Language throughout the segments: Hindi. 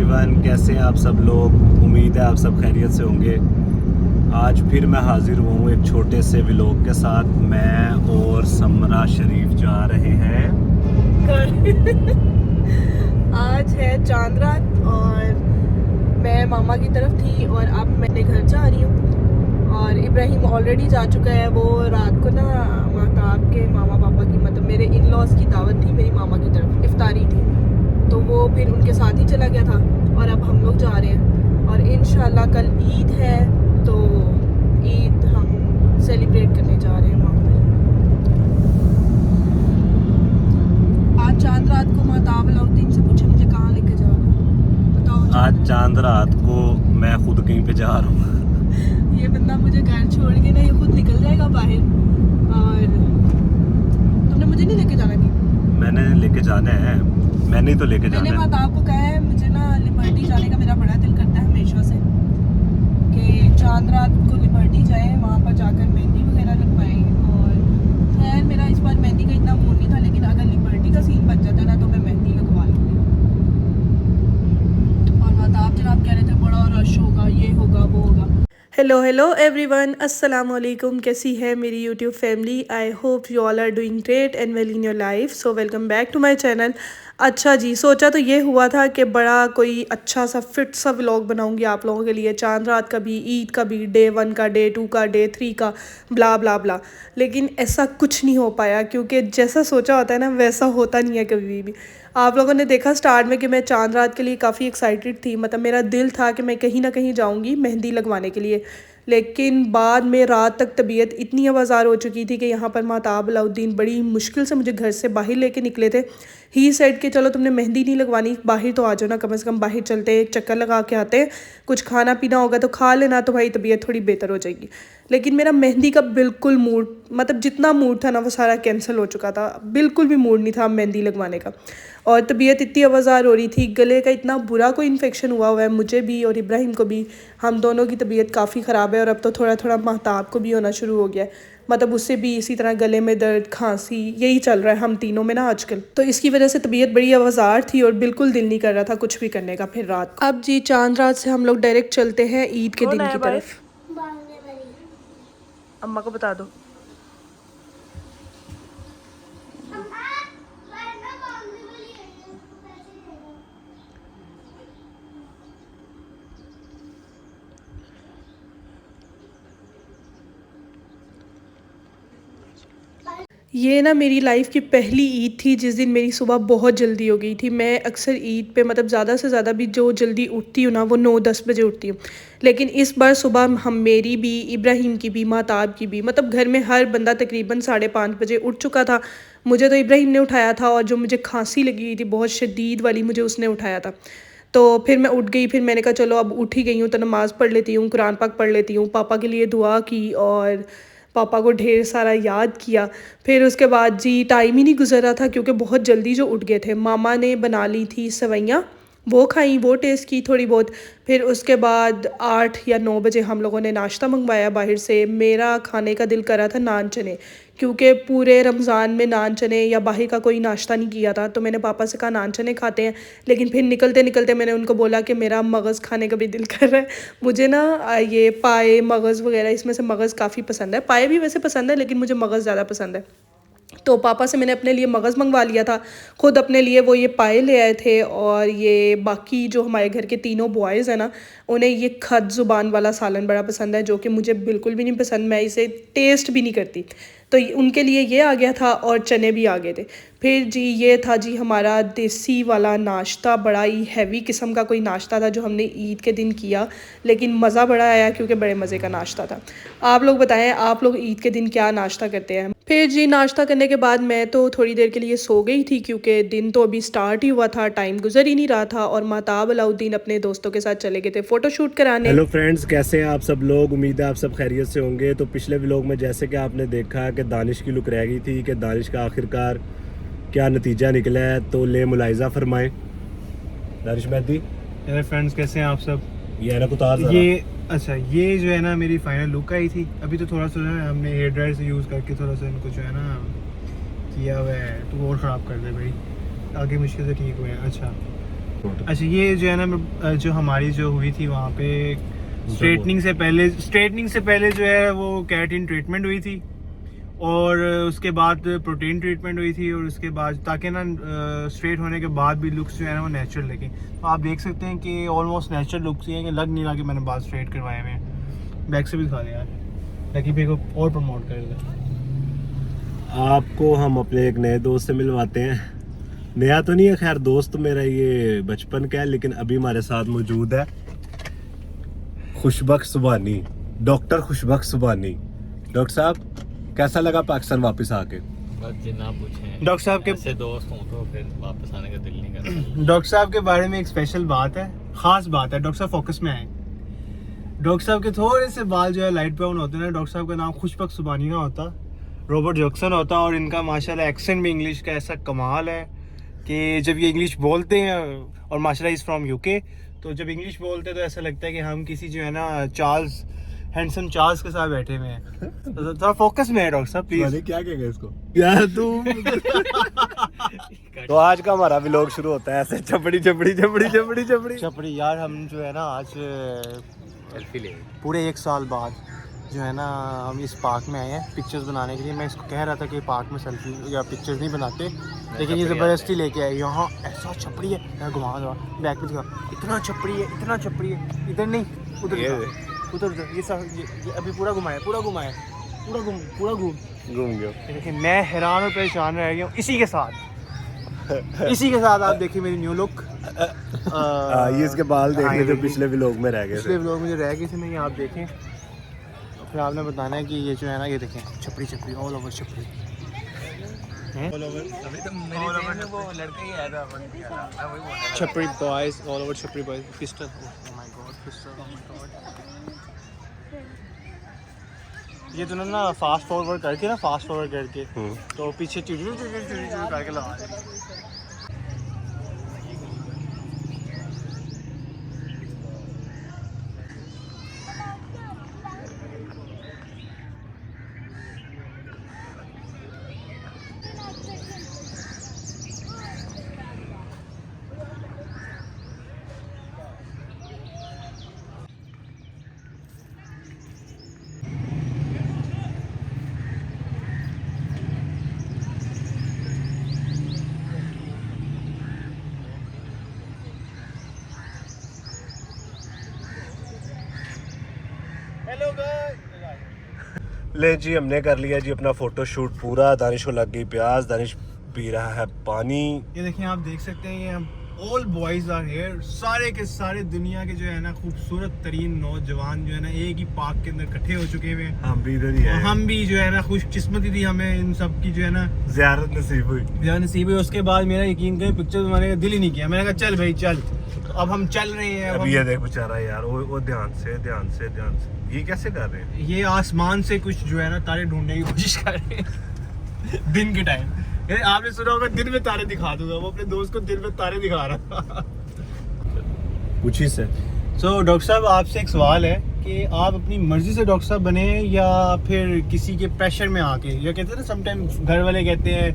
एवरीवन, कैसे हैं आप सब लोग। उम्मीद है आप सब खैरियत से होंगे। आज फिर मैं हाजिर हुआ हूँ एक छोटे से व्लॉग के साथ। मैं और समरा शरीफ जा रहे हैं आज है चांद रात और मैं मामा की तरफ थी और अब मैंने घर जा रही हूँ। और इब्राहिम ऑलरेडी जा चुका है। वो रात को ना महताब के मामा पापा की मतलब मेरे इन लॉज की दावत थी, मेरी मामा की तरफ इफ्तारी थी, तो वो फिर उनके साथ ही चला गया था। और अब हम लोग जा रहे हैं और इंशाल्लाह कल ईद है, तो ईद हम सेलिब्रेट करने जा रहे हैं वहाँ पर। आज चांद रात को महताब अलाउद्दीन से पूछे मुझे कहाँ लेके जा रहे हो, बताओ। आज चांद रात को मैं खुद कहीं पे जा रहा हूँ। ये बंदा मुझे घर छोड़ के ना ये खुद निकल जाएगा बाहर। और तुमने मुझे नहीं लेके जाना कि? मैंने लेके जाना है, मैंने ही तो लेके जाना मैंने है। महताब को कहा है मुझे ना लिबर्टी जाने का मेरा बड़ा दिल करता है हमेशा से, कि चांद रात को लिबर्टी जाए, वहाँ पर जाकर मेहंदी वगैरह लगवाएं। और खैर मेरा इस बार मेहंदी का इतना मूड नहीं था, लेकिन अगर लिबर्टी का सीन बन जाता है ना तो मैं मेहंदी लगवा लूँगी। और महताब जनाब कह रहे थे बड़ा रश होगा, ये होगा वो होगा। हेलो एवरीवन, अस्सलाम वालेकुम। कैसी है मेरी YouTube family? I hope you all are doing great and well in your life. So welcome back to my channel. अच्छा जी, सोचा तो ये हुआ था कि बड़ा कोई अच्छा सा फिट सा व्लॉग बनाऊंगी आप लोगों के लिए, चांद रात का भी, ईद का भी, डे 1 का, डे 2 का, डे 3 का, ब्ला ब्ला ब्ला। लेकिन ऐसा कुछ नहीं हो पाया क्योंकि जैसा सोचा होता है ना वैसा होता नहीं है कभी भी। आप लोगों ने देखा स्टार्ट में कि मैं चांद रात के लिए काफ़ी एक्साइटेड थी, मतलब मेरा दिल था कि मैं कहीं ना कहीं जाऊंगी मेहंदी लगवाने के लिए। लेकिन बाद में रात तक तबीयत इतनी आवाज़ार हो चुकी थी कि यहाँ पर महताब अलाउद्दीन बड़ी मुश्किल से मुझे घर से बाहर लेके निकले थे। ही सेड कि चलो तुमने मेहंदी नहीं लगवानी, बाहर तो आ जाओ ना, कम से कम बाहर चलते हैं, एक चक्कर लगा के आते हैं, कुछ खाना पीना होगा तो खा लेना, तो भाई तबीयत थोड़ी बेहतर हो जाएगी। लेकिन मेरा मेहंदी का बिल्कुल मूड, मतलब जितना मूड था ना वो सारा कैंसिल हो चुका था। बिल्कुल भी मूड नहीं था मेहंदी लगवाने का। और तबीयत इतनी आवाज़ार हो रही थी, गले का इतना बुरा कोई इन्फेक्शन हुआ है मुझे भी और इब्राहिम को भी। हम दोनों की तबीयत काफ़ी ख़राब है और अब तो थोड़ा थोड़ा महताब को भी होना शुरू हो गया है, मतलब उससे भी इसी तरह गले में दर्द, खांसी, यही चल रहा है हम तीनों में ना आजकल। तो इसकी वजह से तबीयत बड़ी आवाज़ार थी और बिल्कुल दिल नहीं कर रहा था कुछ भी करने का फिर रात को। अब जी चांद रात से हम लोग डायरेक्ट चलते हैं ईद के दिन की तरफ। अम्मा को बता दो। ये ना मेरी लाइफ की पहली ईद थी जिस दिन मेरी सुबह बहुत जल्दी हो गई थी। मैं अक्सर ईद पे मतलब ज़्यादा से ज़्यादा भी जो जल्दी उठती हूँ ना वो 9-10 बजे उठती हूँ। लेकिन इस बार सुबह हम, मेरी भी, इब्राहिम की भी, महताब की भी, मतलब घर में हर बंदा तकरीबन 5:30 बजे उठ चुका था। मुझे तो इब्राहिम ने उठाया था और जो मुझे खांसी लगी हुई थी बहुत शदीद वाली, मुझे उसने उठाया था। तो फिर मैं उठ गई, फिर मैंने कहा चलो अब उठ ही गई हूँ तो नमाज़ पढ़ लेती हूँ, कुरान पाक पढ़ लेती हूँ, पापा के लिए दुआ की और पापा को ढेर सारा याद किया। फिर उसके बाद जी टाइम ही नहीं गुजर रहा था क्योंकि बहुत जल्दी जो उठ गए थे। मामा ने बना ली थी सेवइयाँ, वो खाई, वो टेस्ट की थोड़ी बहुत। फिर उसके बाद 8 या 9 बजे हम लोगों ने नाश्ता मंगवाया बाहर से। मेरा खाने का दिल कर रहा था नान चने, क्योंकि पूरे रमज़ान में नान चने या बाहर का कोई नाश्ता नहीं किया था। तो मैंने पापा से कहा नान चने खाते हैं, लेकिन फिर निकलते निकलते मैंने उनको बोला कि मेरा मगज़ खाने का भी दिल कर रहा है। मुझे ना ये पाए, मगज़ वगैरह, इसमें से मगज़ काफ़ी पसंद है। पाए भी वैसे पसंद है लेकिन मुझे मगज़ ज़्यादा पसंद है। तो पापा से मैंने अपने लिए मगज़ मंगवा लिया था, खुद अपने लिए वो ये पाए ले आए थे। और ये बाकी जो हमारे घर के तीनों बॉयज़ हैं ना, उन्हें ये खद ज़ुबान वाला सालन बड़ा पसंद है, जो कि मुझे बिल्कुल भी नहीं पसंद, मैं इसे टेस्ट भी नहीं करती। तो उनके लिए ये आ गया था और चने भी आ गए थे। फिर जी ये था जी हमारा देसी वाला नाश्ता, बड़ा ही हैवी किस्म का कोई नाश्ता था जो हमने ईद के दिन किया, लेकिन मज़ा बड़ा आया क्योंकि बड़े मज़े का नाश्ता था। आप लोग बताएं आप लोग ईद के दिन क्या नाश्ता करते हैं? फिर जी नाश्ता करने के बाद मैं तो थोड़ी देर के लिए सो गई थी क्योंकि दिन तो अभी स्टार्ट ही हुआ था, टाइम गुजर ही नहीं रहा था। और महताब अलाउद्दीन अपने दोस्तों के साथ चले गए थे फ़ोटोशूट कराने। हेलो फ्रेंड्स, कैसे हैं आप सब लोग। उम्मीद है आप सब खैरियत से होंगे। तो पिछले व्लॉग में जैसे कि आपने देखा कि दानिश की लुक रह गई थी कि दानिश का आखिरकार क्या नतीजा निकला है, तो ले मुलाहिजा फरमाएं। दानिश मेहदी, हेलो फ्रेंड्स, कैसे हैं आप सब। ये है ना कुतार ज़रा। ये अच्छा, ये जो है ना मेरी फाइनल लुक आई थी। अभी तो थोड़ा सा ना हमने हेयर ड्रायर से यूज़ करके थोड़ा सा इनको जो है ना किया हुआ है, तो और ख़राब कर दे भाई, आगे मुश्किल से ठीक हुए हैं। अच्छा, अच्छा ये जो है ना जो हमारी जो हुई थी वहाँ पे स्ट्रेटनिंग से पहले जो है वो केराटिन ट्रीटमेंट हुई थी और उसके बाद प्रोटीन ट्रीटमेंट हुई थी और उसके बाद ताकि ना स्ट्रेट होने के बाद भी लुक्स जो है ना वो नेचुरल लगे। तो आप देख सकते हैं कि ऑलमोस्ट नेचुरल लुक्स ही हैं कि लग नहीं रहा कि मैंने बाल स्ट्रेट करवाए हुए हैं। बैक से भी दिखा दिया यार ताकि भाई को और प्रमोट कर दे। आपको हम अपने एक नए दोस्त से मिलवाते हैं। नया तो नहीं है, खैर दोस्त मेरा ये बचपन का है, लेकिन अभी हमारे साथ मौजूद है खुशबख्श सुबानी, डॉक्टर खुशबख्श सुबानी। डॉक्टर साहब कैसा लगा पाकिस्तान वापस आके? बस जितना पूछें, डॉक्टर साहब के ऐसे दोस्त हों तो फिर वापस आने का दिल नहीं करता। डॉक्टर साहब के बारे में एक स्पेशल बात है, खास बात है। डॉक्टर साहब फोकस में आए। डॉक्टर साहब के थोड़े से बाल जो है लाइट ब्राउन होते हैं। डॉक्टर साहब का नाम खुशबख्श सुबानी ना होता, रॉबर्ट जैक्सन होता। और इनका माशाल्लाह एक्सेंट भी इंग्लिश का ऐसा कमाल है कि जब ये इंग्लिश बोलते हैं, और माशाल्लाह इज़ फ्रॉम यूके, तो जब इंग्लिश बोलते हैं तो ऐसा लगता है कि हम किसी जो है ना चार्ल्स हैंडसम चार्ल्स के साथ बैठे हुए हैं। तो थोड़ा फोकस में है डॉक्टर साहब प्लीज। क्या कहेगा इसको यार तू? तो आज का हमारा व्लॉग शुरू होता है ऐसे चपड़ी चपड़ी चपड़ी चपड़ी चपड़ी चपड़ी यार। हम जो है ना आज सेल्फी ले पूरे 1 साल बाद जो है ना हम इस पार्क में आए हैं पिक्चर्स बनाने के लिए। मैं इसको कह रहा था कि पार्क में सेल्फी या पिक्चर्स नहीं बनाते, लेकिन ये ज़बरदस्ती लेके आए। यहाँ ऐसा छपड़ी है, मैं घुमा दो बैक में दिखा, इतना छपड़ी है, इतना छपड़ी है। इधर नहीं, उधर उधर ये सब ये अभी पूरा घुमाया पूरा घूम गया। देखिए मैं हैरान और परेशान रह गया हूँ इसी के साथ। आप देखिए मेरी न्यू लुक। ये इसके बाल हाँ, देखने ये जो देखिए। पिछले व्लॉग में रह गए पिछले थे। व्लॉग में जो रह गए थे ना, ये आप देखें। फिर आपने बताना है कि ये जो है ना, ये देखें छपड़ी ऑल ओवर छपड़ी। अभी तो मेरे में वो लड़का ही आया था, मैं वही बोल रहा था। छपरी बॉयज ऑल ओवर छपरी boys. Pistol, oh my God, pistol, oh my God. ये तो ना फास्ट फॉरवर्ड करके तो पीछे चुड़ी करके लगा दे। Hello guys. ले जी हमने कर लिया जी अपना फोटो शूट पूरा। दानिश को लग गई प्यास, दानिश पी रहा है पानी। ये देखिए आप देख सकते हैं, ये ऑल बॉयज आर हियर। सारे के सारे दुनिया के जो है ना खूबसूरत तरीन नौजवान जो है ना एक ही पार्क के अंदर इकट्ठे हो चुके हुए हैं। हम भी इधर ही और हैं। हम भी जो है ना खुशकिस्मती थी हमें इन सब की जो है ना ज़ियारत नसीब हुई। ध्यान नसीब है। उसके बाद मेरा यकीन करें पिक्चर बनाने का दिल ही नहीं किया। मैंने कहा चल भाई चल, तो अब हम चल रहे हैं। अब ये देख बेचारा यार, वो ध्यान से ये कैसे कर रहे हैं? ये आसमान से कुछ जो है ना तारे ढूंढने की कोशिश कर रहे हैं दिन के टाइम। आपने सुना होगा दिन में तारे दिखा दूंगा, वो अपने दोस्त को दिन में तारे दिखा रहा था। पूछी से सो डॉक्टर साहब आपसे एक सवाल है कि आप अपनी मर्जी से डॉक्टर साहब बने या फिर किसी के प्रेशर में आके, या कहते हैं ना समटाइम घर वाले कहते हैं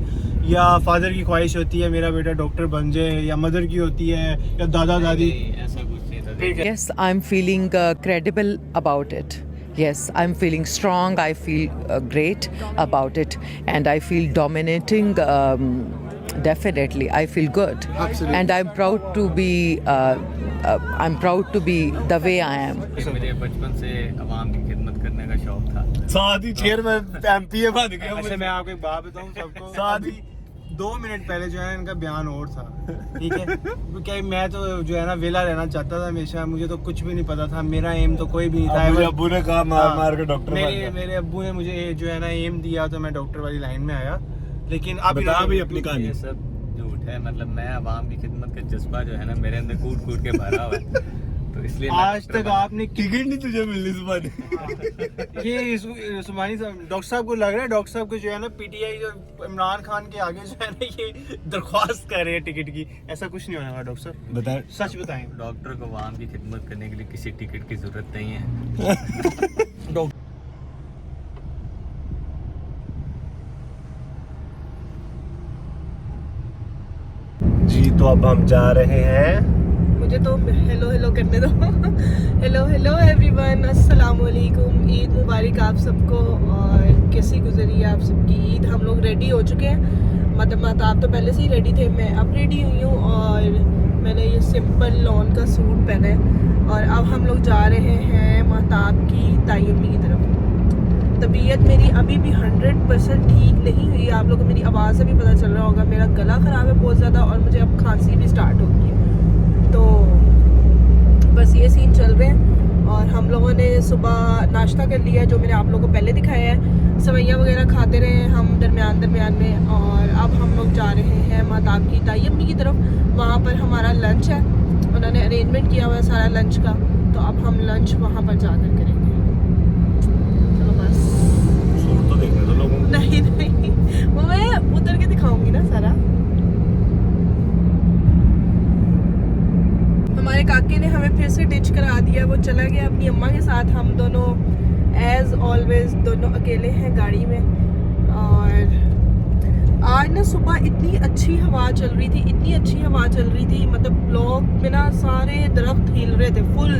या फादर की ख्वाहिश होती है मेरा बेटा डॉक्टर बन जाए, या मदर की होती है या दादा दादी। ऐसा कुछ नहीं था। ठीक है। Yes, I'm feeling credible about it. Yes, I'm feeling strong. I feel great about it, and I feel dominating. Definitely, I feel good, Absolutely. and I'm proud to be. I'm proud to be the way I am. मुझे बचपन से आवाम की खिदमत करने का शौक था। साथ ही चेयरमैन एमपीए बन गया। अच्छा मैं आपको एक बात बताऊं सबको, शादी 2 मिनट पहले जो है इनका बयान और था, ठीक है। क्या मैं तो जो है ना वेला रहना चाहता था हमेशा, मुझे तो कुछ भी नहीं पता था, मेरा एम तो कोई भी नहीं था। मुझे अब्बू ने कहा मार हाँ, मार के डॉक्टर बन गया। मेरे अब्बू ने मुझे जो है ना एम दिया तो मैं डॉक्टर वाली लाइन में आया। लेकिन अब बता भी अपनी कहानी। ये सब झूठ है। मतलब मैं आवाम की खिदमत का जज्बा जो है ना मेरे अंदर कूट कूट के भरा हुआ है, तो इसलिए मैं आज डॉक्टर तक बना। आपने टिकट नहीं तुझे मिलनी सुबह। ये सुमानी साहब, डॉक्टर साहब को लग रहा है डॉक्टर साहब को जो है ना पीटीआई जो इमरान खान के आगे जो है ना ये दरख्वास्त कर रहे हैं टिकट की। ऐसा कुछ नहीं होने वाला डॉक्टर साहब, बता। सच बताएं। डॉक्टर को आवाम की खिदमत करने के लिए किसी टिकट की जरूरत नहीं है। जी तो अब हम जा रहे हैं मुझे तो हेलो हेलो करने दो। हेलो हेलो एवरीवन, अस्सलाम वालेकुम। ईद मुबारक आप सबको। और कैसी गुजरी है आप सबकी ईद? हम लोग रेडी हो चुके हैं, मतलब आप तो पहले से ही रेडी थे, मैं अब रेडी हुई हूँ और मैंने ये सिंपल लॉन का सूट पहना है। और अब हम लोग जा रहे हैं महताब की ताई अम्मी की तरफ। तबीयत मेरी अभी भी 100% ठीक नहीं हुई। आप लोगों को मेरी आवाज़ से भी पता चल रहा होगा, मेरा गला ख़राब है बहुत ज़्यादा और मुझे अब खांसी भी स्टार्ट हो गई है। तो बस ये सीन चल रहे हैं। और हम लोगों ने सुबह नाश्ता कर लिया जो मैंने आप लोगों को पहले दिखाया है। सवैयाँ वगैरह खाते रहे हम दरमियान में। और अब हम लोग जा रहे हैं महताब की ताई अम्मी की तरफ। वहाँ पर हमारा लंच है, उन्होंने अरेंजमेंट किया हुआ है सारा लंच का, तो अब हम लंच वहाँ पर जाकर करेंगे। चलो बस। सूट तो देखने दो लोगों को। नहीं वो मैं उतर के दिखाऊंगी ना सारा। हमारे काके ने हमें फिर से डिच करा दिया, वो चला गया अपनी अम्मा के साथ। हम दोनों एज ऑलवेज दोनों अकेले हैं गाड़ी में। और आज ना सुबह इतनी अच्छी हवा चल रही थी, इतनी अच्छी हवा चल रही थी, मतलब ब्लॉक में ना सारे दरख्त हिल रहे थे फुल।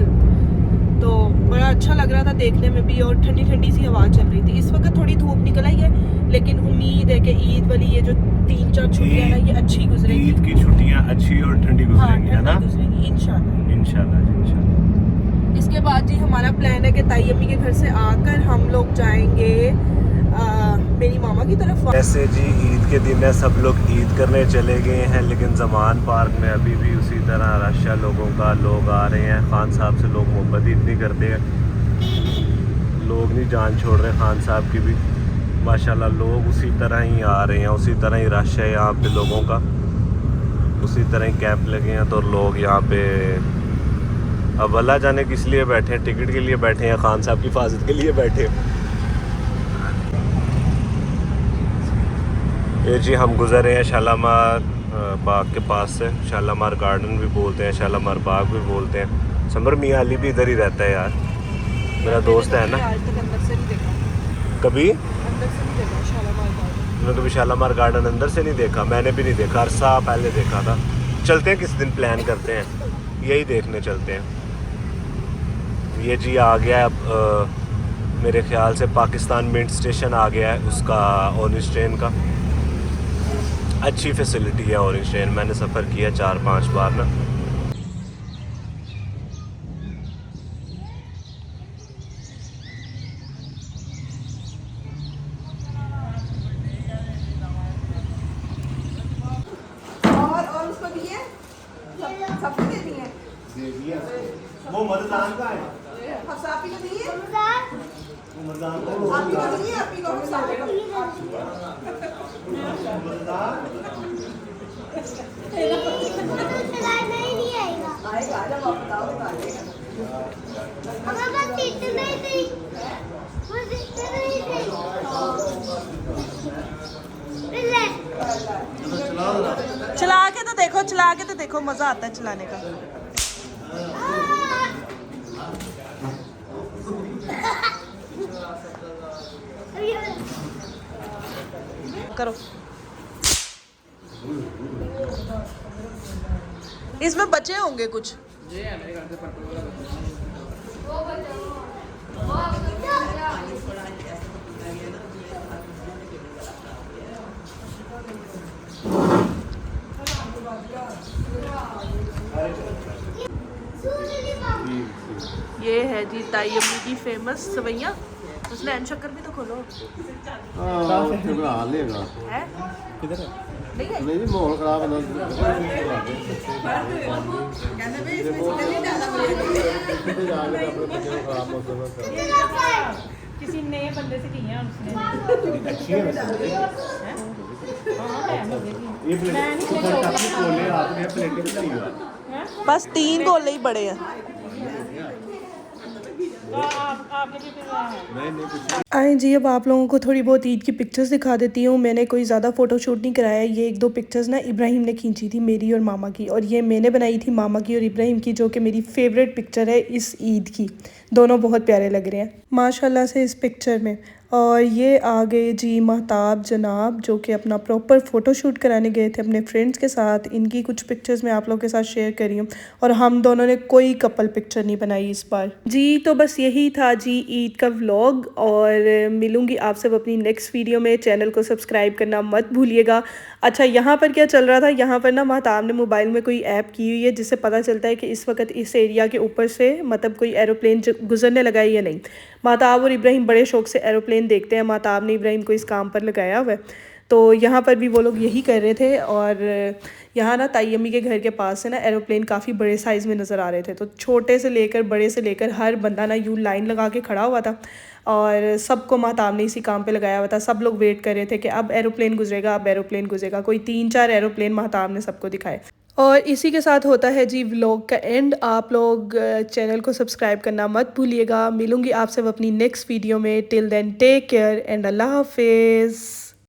तो बड़ा अच्छा लग रहा था देखने में भी और ठंडी ठंडी सी हवा चल रही थी। इस वक्त थोड़ी धूप निकल आई है, लेकिन उम्मीद है कि ईद वाली ये जो 3-4 छुट्टियां ना ये अच्छी गुजरेंगी। ईद की छुट्टियां अच्छी और ठंडी गुजरेंगी, है ना? गुजरेंगी इंशाल्लाह। इंशाल्लाह जी, इंशाल्लाह। इसके बाद जी हमारा प्लान है कि ताई अम्मी के घर से आकर हम लोग जाएंगे मेरी मामा की तरफ। ऐसे जी ईद के दिन है, सब लोग ईद करने चले गए हैं, लेकिन जमान पार्क में अभी भी उसी तरह रश है लोगों का। लोग आ रहे हैं, खान साहब से लोग मोहब्बत ही इतनी करते हैं, लोग नहीं जान छोड़ रहे खान साहब की भी। माशाल्लाह लोग उसी तरह ही आ रहे हैं, उसी तरह ही रश है यहाँ पे लोगों का, उसी तरह ही कैंप लगे हैं। तो लोग यहाँ पे अब अल्लाह जाने किस लिए बैठे हैं, टिकट के लिए बैठे हैं, खान साहब की हिफाजत के लिए बैठे हैं। ये जी हम गुज़र रहे हैं शालामार बाग के पास से। शालामार गार्डन भी बोलते हैं, शालामार बाग भी बोलते हैं। समर मियाँ अली भी इधर ही रहता है यार, मेरा दोस्त है ना। आज तक अंदर से नहीं देखा, कभी अंदर से नहीं देखा शालामार गार्डन। मैंने कभी शालामार गार्डन अंदर से नहीं देखा, मैंने भी नहीं देखा, अरसा पहले देखा था। चलते हैं किस दिन, प्लान करते हैं, यही देखने चलते हैं। ये जी आ गया है अब मेरे ख्याल से पाकिस्तान मिंट स्टेशन आ गया है उसका, ऑरेंज ट्रेन का। अच्छी फैसिलिटी है ऑरेंज ट्रेन, मैंने सफ़र किया 4-5 बार ना। और उसको दिए सबको दे दिए। वो मरदान का है, हफ्सापी को दिए, वो मरदान का है। आपी को दिए, आपी को हफ्सापी को आएगा। जब आप बताओ तो आएगा। चला के तो देखो मजा आता है चलाने का। करो, इसमें बचे होंगे कुछ। ये है जी ताई अम्मी की फेमस सवैयाँ। उसने एन शक्कर भी तो खोलो है। किधर है? नहीं है? नहीं माहौल खराब है किसी नए बंदे से की है उसने। अच्छी है वैसे। ये प्लेट आपने प्लेटें बनाई हुआ। बस 3 गोले ही बड़े हैं। आए जी, अब आप लोगों को थोड़ी बहुत ईद की पिक्चर्स दिखा देती हूँ। मैंने कोई ज़्यादा फ़ोटोशूट नहीं कराया। ये 1-2 पिक्चर्स ना इब्राहिम ने खींची थी, मेरी और मामा की, और ये मैंने बनाई थी मामा की और इब्राहिम की, जो कि मेरी फेवरेट पिक्चर है इस ईद की। दोनों बहुत प्यारे लग रहे हैं माशाल्लाह से इस पिक्चर में। और ये आ गए जी महताब जनाब, जो कि अपना प्रॉपर फ़ोटोशूट कराने गए थे अपने फ्रेंड्स के साथ। इनकी कुछ पिक्चर्स मैं आप लोगों के साथ शेयर कर रही हूँ, और हम दोनों ने कोई कपल पिक्चर नहीं बनाई इस बार जी। तो बस यही था जी ईद का व्लॉग, और मिलूँगी आप सब अपनी नेक्स्ट वीडियो में। चैनल को सब्सक्राइब करना मत भूलिएगा। अच्छा, यहाँ पर क्या चल रहा था, यहाँ पर ना महताब ने मोबाइल में कोई ऐप की हुई है जिससे पता चलता है कि इस वक्त इस एरिया के ऊपर से मतलब कोई एरोप्लेन गुजरने लगा है या नहीं। महताब और इब्राहिम बड़े शौक से एरोप्लेन देखते हैं। महताब ने इब्राहिम को इस काम पर लगाया हुआ है, तो यहाँ पर भी वो लोग यही कर रहे थे। और यहाँ ना ताई अम्मी के घर के पास से ना एरोप्लेन काफ़ी बड़े साइज़ में नज़र आ रहे थे, तो छोटे से लेकर बड़े से लेकर हर बंदा ना यूँ लाइन लगा के खड़ा हुआ था, और सबको महताब ने इसी काम पे लगाया हुआ था। सब लोग वेट कर रहे थे कि अब एरोप्लेन गुजरेगा, अब एरोप्लेन गुजरेगा। कोई 3-4 एरोप्लेन महताब ने सबको दिखाए। और इसी के साथ होता है जी व्लॉग का एंड। आप लोग चैनल को सब्सक्राइब करना मत भूलिएगा। मिलूंगी आप सब अपनी नेक्स्ट वीडियो में। Till then take care and अल्लाह हाफिज़।